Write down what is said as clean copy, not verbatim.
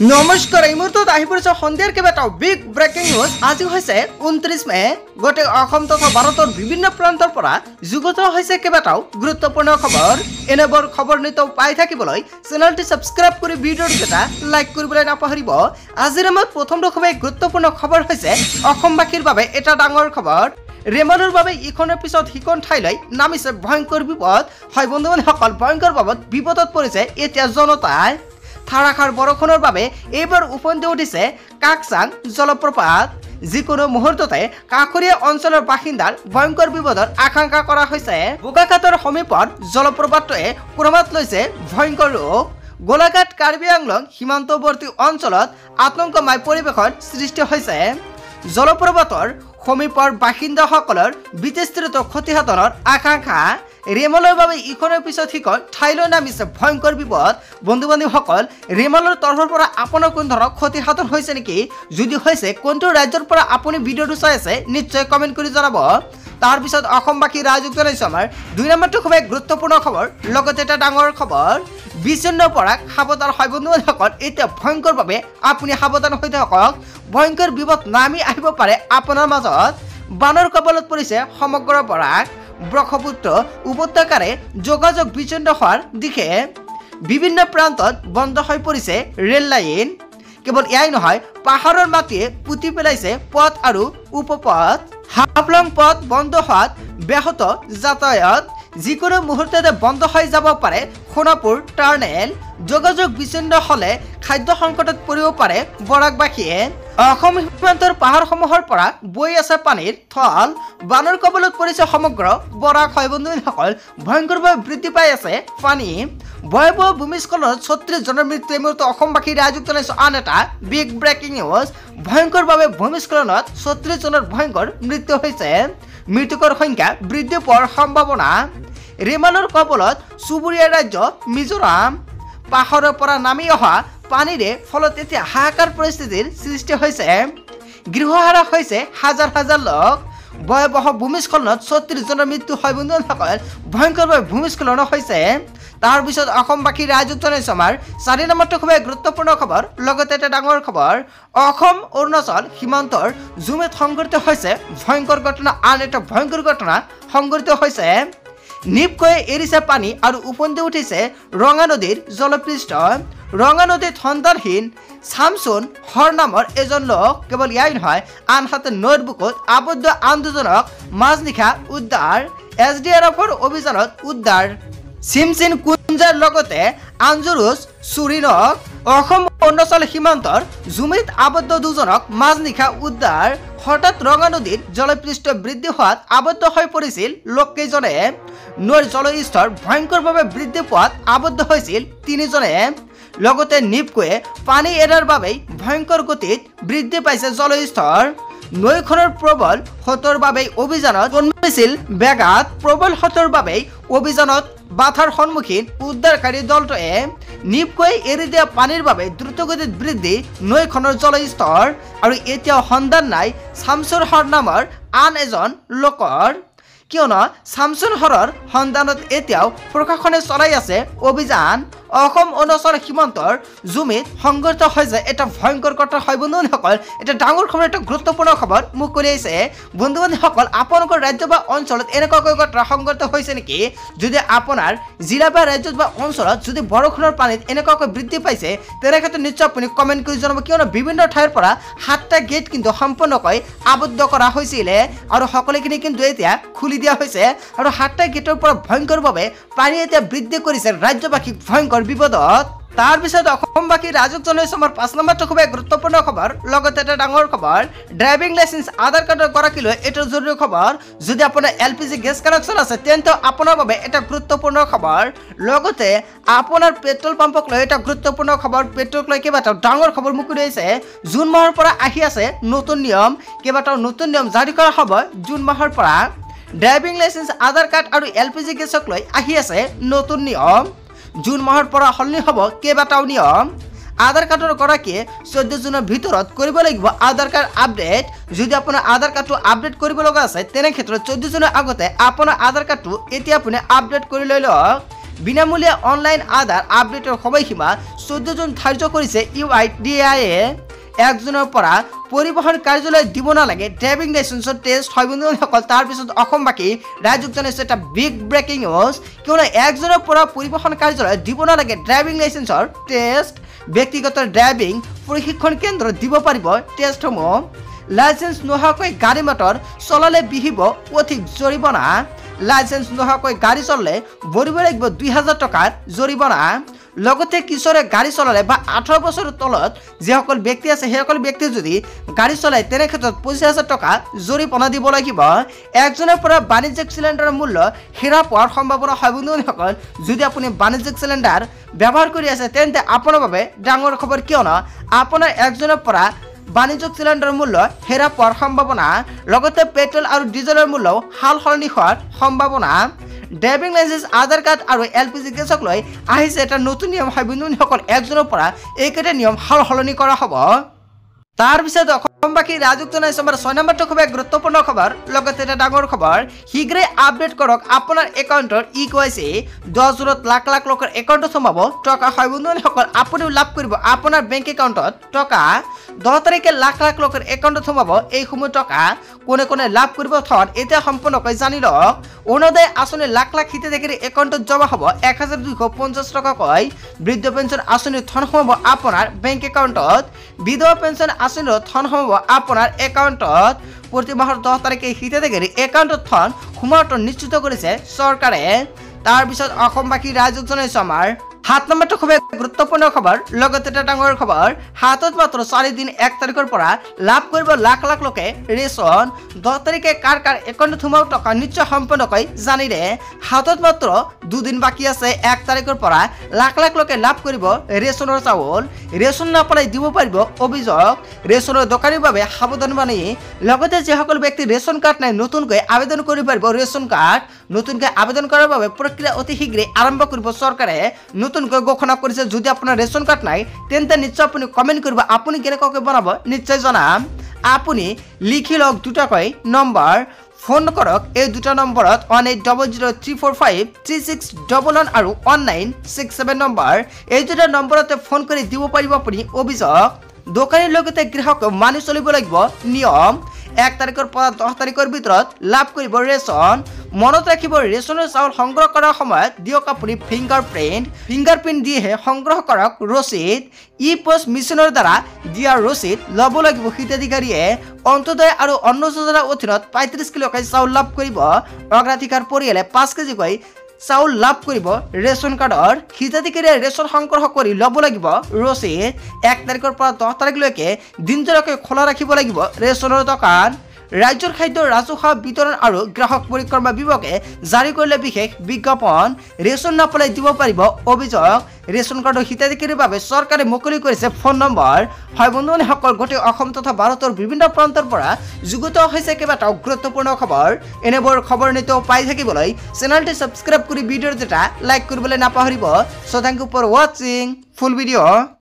নমস্কাৰ এই মুহূৰ্তত আহি পৰিছে সন্ধিয়াৰ কেইবাটাও বিগ ব্ৰেকিং নিউজ। আজি হৈছে 29 মে। গোটেই অসম তথা ভাৰতৰ বিভিন্ন প্ৰান্তৰ পৰা যুগুত হৈছে কেইবাটাও গুৰুত্বপূৰ্ণ খবৰ। এনেবোৰ খবৰ নিতৌ পাই থাকিবলৈ চেনেলটি সাবস্ক্ৰাইব কৰি ভিডিঅ'টো এটা লাইক কৰিবলৈ নাপাহৰিব। আজিৰ আমাৰ প্ৰথম খুবেই গুৰুত্বপূৰ্ণ খবৰ হৈছে অসমবাসীৰ বাবে এটা ডাঙৰ খবৰ। ৰেমালৰ বাবে ইখনৰ পিছত সিখন ঠাইলৈ নামিছে ভয়ংকৰ বিপদ। হয় বন্ধু-বান্ধৱসকল, ভয়ংকৰ বিপদত পৰিছে এতিয়া জনতাই। ধাৰাসাৰ বৰষুণৰ বাবে এইবাৰ উপনীত উঠিছে কাকচাং জলপ্ৰপাত। যিকোনো মুহূৰ্ততে কাষৰীয়া অঞ্চলৰ বাসিন্দাৰ ভয়ংকৰ বিপদৰ আশংকা কৰা হৈছে। বোকাখাতৰ সমীপত জলপ্ৰপাতটোৱে ক্ৰমাৎ লৈছে ভয়ংকৰ ৰূপ। গোলাঘাট কাৰ্বি আংলং সীমান্তৱৰ্তী অঞ্চলত আতংকময় পৰিৱেশৰ সৃষ্টি হৈছে। জলপ্ৰপাতৰ সমীপৰ বাসিন্দাসকলৰ বিস্তৃত ক্ষতিসাধনৰ আশংকা। ৰেমালৰ বাবে ইখনৰ পিছত সিখন ঠাইলৈ নামিছে ভয়ংকৰ বিপদ। বন্ধু-বান্ধৱীসকল, ৰেমালৰ তৰফৰ পৰা আপোনাৰ কোন ধৰণৰ ক্ষতিসাধন হৈছে নেকি? যদি হৈছে কোনটো ৰাজ্যৰ পৰা আপুনি ভিডিঅ'টো চাই আছে নিশ্চয় কমেণ্ট কৰি জনাব। তাৰপিছত অসমবাসী ৰাইজক জনাইছোঁ আমাৰ 2 নম্বৰটো খুবেই গুৰুত্বপূৰ্ণ খবৰ, লগতে এটা ডাঙৰ খবৰ। বিচ্ছিন্ন পৰা সাৱধান হয় বন্ধু-বান্ধৱীসকল, এতিয়া ভয়ংকৰভাৱে আপুনি সাৱধান হৈ থাকক। ভয়ংকৰ বিপদ নামি আহিব পাৰে আপোনাৰ মাজত। বানৰ কবলত পৰিছে সমগ্ৰ বৰাক। ব্ৰহ্মপুত্ৰ উপত্যকাৰে যোগাযোগ বিচ্ছিন্ন হোৱাৰ দিশে বিভিন্ন প্ৰান্তত বন্ধ হৈ পৰিছে ৰেল লাইন। কেৱল এয়াই নহয়, পাহাৰৰ মাটিয়ে পুতি পেলাইছে পথ আৰু উপপথ। হাফলং পথ বন্ধ হোৱাত ব্যাহত যাতায়াত। যিকোনো মুহূৰ্ততে বন্ধ হৈ যাব পাৰে সোণাপুৰ টাৰ্নেল। যোগাযোগ বিচ্ছিন্ন হলে খাদ্য সংকটত পৰিব পাৰে বৰাকবাসীয়ে। অসম সীমান্তৰ পাহাৰসমূহৰ পৰা বৈ আছে পানীৰ থল। বানৰ কবলত পৰিছে সমগ্ৰ বৰাক। হয় বন্ধুসকল, ভয়ংকৰভাৱে বৃদ্ধি পাই আছে পানী। ভয়াৱহ ভূমিস্খলনত 36 জনৰ মৃত্যু। এই মুহূৰ্তে অসমবাসী ৰাইজক জনাইছোঁ আন এটা বিগ ব্ৰেকিং নিউজ। ভয়ংকৰভাৱে ভূমিস্খলনত 36 জনৰ ভয়ংকৰ মৃত্যু হৈছে। মৃতকৰ সংখ্যা বৃদ্ধি পোৱাৰ সম্ভাৱনা। ৰেমালৰ কবলত চুবুৰীয়া ৰাজ্য মিজোৰাম। পাহাৰৰ পৰা নামি অহা পানীৰে ফলত এতিয়া হাহাকাৰ পৰিস্থিতিৰ সৃষ্টি হৈছে। গৃহহাৰা হৈছে হাজাৰ হাজাৰ লোক। ভয়াৱহ ভূমিস্খলনত 36 জনৰ মৃত্যু হয় বন্ধুসকল। ভয়ংকৰভাৱে ভূমিস্খলন হৈছে। তাৰপিছত অসমবাসী ৰাইজক জনাইছোঁ আমাৰ 4 নম্বৰটো খুবেই গুৰুত্বপূৰ্ণ খবৰ, লগতে এটা ডাঙৰ খবৰ। অসম অৰুণাচল সীমান্তৰ জুমেত সংঘটিত হৈছে ভয়ংকৰ ঘটনা। আন এটা ভয়ংকৰ ঘটনা সংঘটিত হৈছে। নিপকৈ এৰিছে পানী আৰু উপনীত উঠিছে ৰঙা নদীৰ জলপৃষ্ঠ। ৰঙা নদীত সন্তানহীন শামছুন হৰ নামৰ এজন লোক। কেৱল ইয়াই নহয়, আনহাতে নৈৰ বুকুত আবদ্ধ আন দুজনক মাজনিশা উদ্ধাৰ। SDRFৰ অভিযানত উদ্ধাৰ চিমচিন কুঞ্জাৰ লগতে আঞ্জুৰুজ চুৰিনক। অসম অৰুণাচল সীমান্তৰ জুমিত আবদ্ধ দুজনক মাজনিশা উদ্ধাৰ। হঠাৎ ৰঙা নদীৰ জলপৃষ্ঠ বৃদ্ধি হোৱাত আবদ্ধ হৈ পৰিছিল লোককেইজনে। নৈৰ জলস্তৰ ভয়ংকৰভাৱে বৃদ্ধি পোৱাত আবদ্ধ হৈছিল 3 জনে। লগতে নিপকৈয়ে পানী এৰাৰ বাবেই ভয়ংকৰ গতিত বৃদ্ধি পাইছে জলস্তৰ। নৈখনৰ প্ৰবল সোঁতৰ বাবেই অভিযানত জন্মিছিল বেগাত। প্ৰবল সোঁতৰ বাবেই অভিযানত বাধাৰ সন্মুখীন উদ্ধাৰকাৰী দলটোৱে। নিপকৈ এৰি দিয়া পানীৰ বাবে দ্ৰুতগতিত বৃদ্ধি নৈখনৰ জলস্তৰ। আৰু এতিয়াও সন্ধান নাই শামছুৰ হৰ নামৰ আন এজন লোকৰ, কিয়নো শামছুৰ হৰৰ সন্ধানত এতিয়াও প্ৰশাসনে চলাই আছে অভিযান। অসম অৰুণাচল সীমান্তৰ জুমিত সংঘটিত হৈছে এটা ভয়ংকৰ ঘটনা। হয় বন্ধুসকল, এটা ডাঙৰ খবৰ, এটা গুৰুত্বপূৰ্ণ খবৰ মোক কৰি আহিছে। বন্ধু-বান্ধৱীসকল, আপোনালোকৰ ৰাজ্য বা অঞ্চলত এনেকুৱাকৈ ঘটনা সংঘটিত হৈছে নেকি? যদি আপোনাৰ জিলা বা ৰাজ্যত বা অঞ্চলত যদি বৰষুণৰ পানীত এনেকুৱাকৈ বৃদ্ধি পাইছে, তেনেক্ষেত্ৰত নিশ্চয় আপুনি কমেণ্ট কৰি জনাব। কিয়নো বিভিন্ন ঠাইৰ পৰা 7টা গেট কিন্তু সম্পূৰ্ণকৈ আবদ্ধ কৰা হৈছিলে আৰু সকলোখিনি কিন্তু এতিয়া খুলি দিয়া হৈছে। আৰু 7টা গেটৰ পৰা ভয়ংকৰভাৱে পানী এতিয়া বৃদ্ধি কৰিছে ৰাজ্যবাসীক ভয়ংকৰ বিপদত। তাৰপিছত অসমবাসী ৰাইজক জনাইছোঁ আমাৰ 5 নম্বৰটো খুবেই গুৰুত্বপূৰ্ণ খবৰ, লগতে এটা ডাঙৰ খবৰ। ড্ৰাইভিং লাইচেন্স আধাৰ কাৰ্ডৰ গৰাকীলৈ এইটো জৰুৰী খবৰ। যদি আপোনাৰ LPG গেছ কানেকশ্যন আছে তেন্তে আপোনাৰ বাবে এটা গুৰুত্বপূৰ্ণ খবৰ। লগতে আপোনাৰ পেট্ৰল পাম্পক লৈ এটা গুৰুত্বপূৰ্ণ খবৰ। পেট্ৰলক লৈ কেইবাটাও ডাঙৰ খবৰ মুকলি হৈছে। জুন মাহৰ পৰা আহি আছে নতুন নিয়ম। কেইবাটাও নতুন নিয়ম জাৰি কৰা হ'ব জুন মাহৰ পৰা। ড্ৰাইভিং লাইচেন্স আধাৰ কাৰ্ড আৰু LPG গেছক লৈ আহি আছে নতুন নিয়ম। জুন মাহৰ পৰা সলনি হ'ব কেইবাটাও নিয়ম। আধাৰ কাৰ্ডৰ গৰাকীয়ে 14 জুনৰ ভিতৰত কৰিব লাগিব আধাৰ কাৰ্ড আপডেট। যদি আপোনাৰ আধাৰ কাৰ্ডটো আপডেট কৰিব লগা আছে তেনে ক্ষেত্ৰত 14 জুনৰ আগতে আপোনাৰ আধাৰ কাৰ্ডটো এতিয়া আপুনি আপডেট কৰি লৈ লওক। বিনামূলীয়া অনলাইন আধাৰ আপডেটৰ সময়সীমা 14 জুন ধাৰ্য কৰিছে UIDAI একজনৰ পৰা পৰিবহণ কাৰ্যালয় দিব নালাগে ড্ৰাইভিং লাইসেন্সৰ টেষ্ট হয় বন্ধুসকল তাৰ পিছত অসমবাসী ৰাজ্যক জানিছে এটা বিগ ব্ৰেকিং নিউজ কিয়নো একজনৰ পৰা পৰিবহণ কাৰ্যালয় দিব নালাগে ড্ৰাইভিং লাইসেন্সৰ টেষ্ট ব্যক্তিগত ড্ৰাইভিং প্ৰশিক্ষণ কেন্দ্ৰ দিব পাৰিব টেষ্টসমূহ লাইসেন্স নোহোৱাকৈ গাড়ী মটৰ চলালে বিহিব অধিক জৰিমনা লাইসেন্স নোহোৱাকৈ গাড়ী চলালে ভৰিব লাগিব 2000 টকাৰ জৰিমনা লগতে কিশোৰে গাড়ী চলালে বা 18 বছৰৰ তলত যিসকল ব্যক্তি আছে সেইসকল ব্যক্তি যদি গাড়ী চলায় তেনে ক্ষেত্ৰত 25000 টকা জৰিমনা দিব লাগিব একজনৰ পৰা বাণিজ্যিক চিলিণ্ডাৰৰ মূল্য হেৰা পোৱাৰ সম্ভাৱনা হয় বন্ধুসকল যদি আপুনি বাণিজ্যিক চিলিণ্ডাৰ ব্যৱহাৰ কৰি আছে তেন্তে আপোনাৰ বাবে ডাঙৰ খবৰ কিয়নো আপোনাৰ একজনৰ পৰা বাণিজ্যিক চিলিণ্ডাৰৰ মূল্য হেৰা পোৱাৰ সম্ভাৱনা লগতে পেট্ৰল আৰু ডিজেলৰ মূল্য হাল সলনি হোৱাৰ সম্ভাৱনা ড্ৰাইভিং লাইসেন্স আধাৰ কাৰ্ড আৰু LPG গেছক লৈ আহিছে এটা নতুন নিয়ম হয় বন্ধুসকল একজনৰ পৰা এইকেইটা নিয়ম হাল সলনি কৰা হ'ব তাৰ পিছত অসমবাসী ৰাজুক জনাইছে আমাৰ 6 নম্বৰটো খুব গুৰুত্বপূৰ্ণ খবৰ লগতে এটা ডাঙৰ খবৰ শীঘ্ৰে আপডেট কৰক আপোনাৰ একাউণ্টৰ KYC 10 জুনত লাখ লাখ লোকৰ একাউণ্টত সোমাব টকা হয় বন্ধুসকল আপুনিও লাভ কৰিব আপোনাৰ বেংক একাউণ্টত টকা 10 তাৰিখে লাখ লাখ লোকৰ একাউণ্টত সোমাব এই সময় টকা কোনে কোনে লাভ কৰিব থন এতিয়া সম্পূৰ্ণকৈ জানি লওক অৰুণোদয় আঁচনি লাখ লাখ হিতাধিকাৰী একাউণ্টত জমা হ'ব 1250 টকাকৈ বৃদ্ধ পেঞ্চন আঁচনিৰ ধন সোমাব আপোনাৰ বেংক একাউণ্টত বিধৱা পেঞ্চন আঁচনিৰ ধন সোমাব আপোনাৰ একাউণ্টত প্ৰতি মাহৰ 10 তাৰিখে হিতাধিকাৰী একাউণ্টত ধন সোমোৱাটো নিশ্চিত কৰিছে চৰকাৰে তাৰ পিছত অসমবাসী ৰাজ্যক জনাইছে আমাৰ 7 নম্বৰটো খুব গুৰুত্বপূৰ্ণ খবৰ লগতে এটা ডাঙৰ খবৰ হাতত মাত্ৰ 4 দিন 1 তাৰিখৰ পৰা লাভ কৰিব লাখ লাখ লোকে ৰেচন 10 তাৰিখে কাৰ কাৰ একাউণ্টত সোমাব টকা নিশ্চয় সম্পূৰ্ণকৈ জানিলে হাতত মাত্ৰ 2 দিন বাকি আছে 1 তাৰিখৰ পৰা লাখ লাখ লোকে লাভ কৰিব ৰেচনৰ চাউল ৰেচন নাপালে দিব পাৰিব অভিযোগ ৰেচনৰ দোকানীৰ বাবে সাৱধানবাণী লগতে যিসকল ব্যক্তি ৰেচন কাৰ্ড নাই নতুনকৈ আবেদন কৰিব পাৰিব ৰেচন কাৰ্ড নতুনকৈ আবেদন কৰাৰ বাবে প্ৰক্ৰিয়া অতি শীঘ্ৰে আৰম্ভ কৰিব চৰকাৰে নতুনকৈ ঘোষণা কৰিছে যদি আপোনাৰ ৰেচন কাৰ্ড নাই তেন্তে নিশ্চয় আপুনি কমেন্ট কৰিব আপুনি কেনেকৈ বনাব নিশ্চয় জনাম আপুনি লিখি লওক দুটাকৈ নম্বৰ ফোন কৰক এই দুটা নম্বৰত 180034536111 আৰু 1967 নম্বৰ এই দুটা নম্বৰতে ফোন কৰি দিব পাৰিব আপুনি অভিযোগ দোকানীৰ লগতে গ্ৰাহক মানি চলিব লাগিব নিয়ম 1 তাৰিখৰ পৰা 10 তাৰিখৰ ভিতৰত লাভ কৰিব ৰেচন মনত ৰাখিব ৰেচনৰ চাউল সংগ্ৰহ কৰাৰ সময়ত দিয়ক আপুনি ফিংগাৰপ্ৰিন্ট দিহে সংগ্ৰহ কৰক ৰচিদ পোষ্ট মেচিনৰ দ্বাৰা দিয়া ৰচিদ ল'ব লাগিব হিতাধিকাৰীয়ে অন্তোদয় আৰু অন্ন যোজনাৰ অধীনত 35 কিলোকৈ চাউল লাভ কৰিব অগ্ৰাধিকাৰ পৰিয়ালে 5 কেজিকৈ চাউল লাভ কৰিব ৰেচন কাৰ্ডৰ হিতাধিকাৰীয়ে ৰেচন সংগ্ৰহ কৰি ল'ব লাগিব ৰচিদ 1 তাৰিখৰ পৰা 10 তাৰিখলৈকে দিনজোৰাকৈ খোলা ৰাখিব লাগিব ৰেচনৰ দোকান ৰাজ্যৰ খাদ্য ৰাজহুৱা বিতৰণ আৰু গ্ৰাহক পৰিক্ৰমা বিভাগে জাৰি কৰিলে বিশেষ বিজ্ঞাপন ৰেচন নাপালে দিব পাৰিব অভিযোগ ৰেচন কাৰ্ডৰ হিতাধিকাৰীৰ বাবে চৰকাৰে মুকলি কৰিছে ফোন নম্বৰ হয় বন্ধুসকল গোটেই অসম তথা ভাৰতৰ বিভিন্ন প্ৰান্তৰ পৰা যুগুত হৈছে কেইবাটাও গুৰুত্বপূৰ্ণ খবৰ এনেবোৰ খবৰ নিতৌ পাই থাকিবলৈ চেনেলটি সাবস্ক্ৰাইব কৰি ভিডিঅ'ৰ যেটা লাইক কৰিবলৈ নাপাহৰিব so thank you for watching full video'